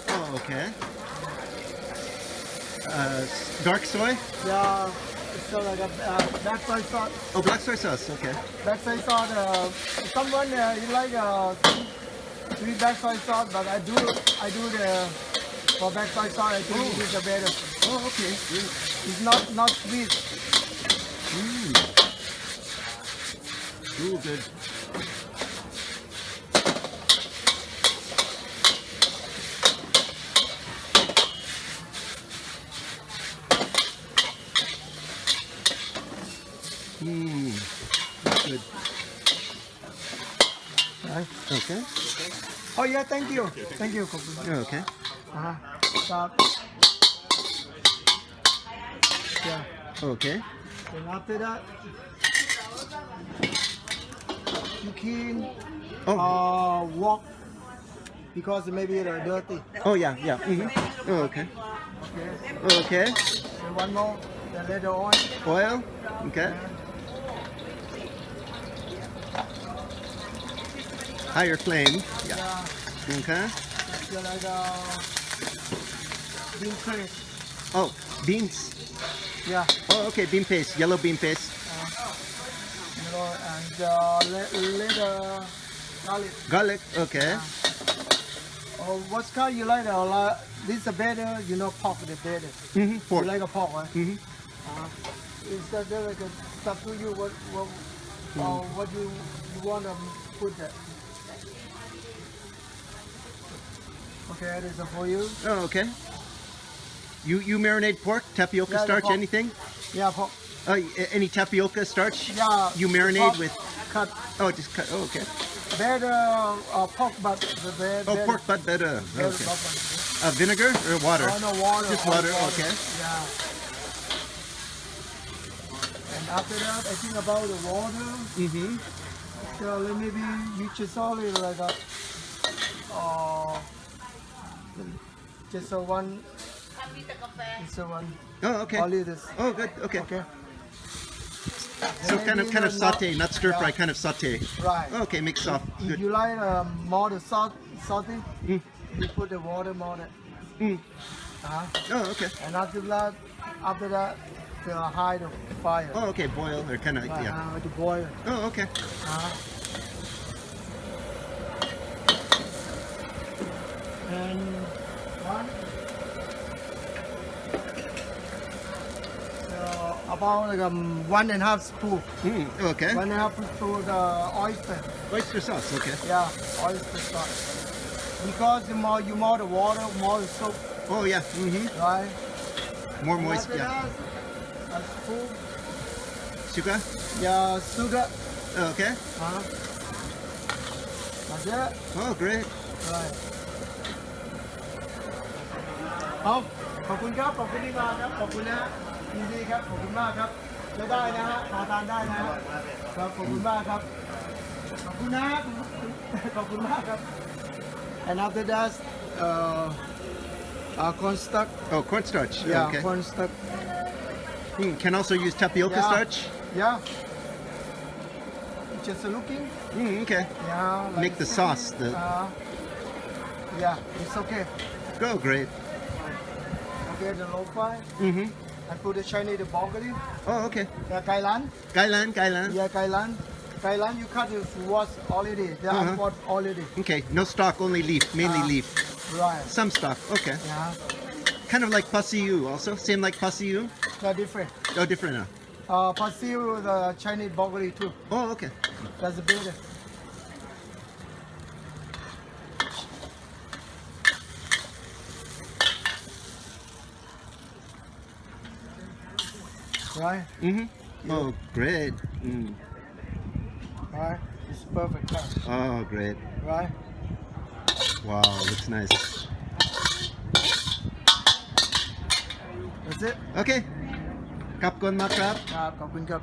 Oh, okay. Dark soy? Yeah, it's like a black soy sauce. Oh, black soy sauce. Okay. Black soy sauce. Someone you like sweet black soy sauce, but I do the for black soy sauce. I think it is the better. Oh, okay. It's not sweet. Ooh, good. That's good. Right. Okay. Oh yeah, thank you. Thank you. Okay. Stop. Yeah. Okay. And after that, you can walk because maybe they're dirty. Oh yeah, yeah. Mm-hmm. Oh, okay. Okay. Okay. And one more, the little oil. Oil. Okay. Higher flame. Yeah. Yeah. Okay. You're like bean paste. Oh, beans. Yeah. Oh, okay. Bean paste. Yellow bean paste. And little garlic. Garlic. Okay. Oh, what kind you like? This is better. You know, pork the better. Mm-hmm. Pork. You like a pork, right? Mm-hmm. Is that like it's up to you what you want to put there? Okay, that is for you. Oh, okay. You marinate pork, tapioca Yeah, starch, pork. anything? Yeah, pork. Any tapioca starch? Yeah. You marinate pork with? cut. Oh, just cut. Oh, okay. Better pork, but the better. Oh, pork butt better. Better Okay. pork. Vinegar or water? Oh no, water. Just only water. Okay. Yeah. And after that, I think about the water. Mm-hmm. So maybe you just only like a, just a one. Just a one. Oh, okay. Only this. Oh, good. Okay. Okay. So Then kind maybe of saute, not stir fry, yeah. kind of saute. Right. Okay, make soft. If Good. you like more the salty, Mm. you put the water more. Mm. Oh, okay. And after that, to high the fire. Oh, okay. Boil or kind of yeah. To boil. Oh, okay. And one. So about like 1.5 spoon. Okay. 1.5 spoon oyster. Oyster sauce. Okay. Yeah, oyster sauce. Because the more you more the water, more the soup, Oh yeah. Mm-hmm. right? More moist. After Yeah. that, a spoon. Sugar. Yeah, sugar. Okay. That's it. Oh, great. Right. ครับขอบคุณครับขอบคุณที่มาครับขอบคุณนะฮะยินดีครับขอบคุณมากครับจะได้นะฮะทานได้นะฮะครับขอบคุณมากครับขอบคุณนะฮะขอบคุณมากครับ and after that cornstarch Oh, cornstarch. yeah Okay. cornstarch Can also use tapioca Yeah. starch. yeah just looking Okay. yeah like Make the sauce. yeah it's okay Oh, great. okay the low fry Mm-hmm. I put the Chinese the broccoli Oh, okay. Kai Lan. Gailan. Yeah, Kai Lan. Kai Lan, you cut it was already. They are bought already. Okay. No stock, only leaf. Mainly leaf. Right. Some stock. Okay. Yeah. Kind of like pasiu also. Same like pasiu. They're different. Oh, different now. Passive the Chinese broccoli too. Oh, okay. That's better. Right? Mm-hmm. Oh, great. Right? It's perfect. Oh, great. Right? Wow, looks nice. That's it โอเคกลับก่อนมาครับ ครับขอบคุณครับ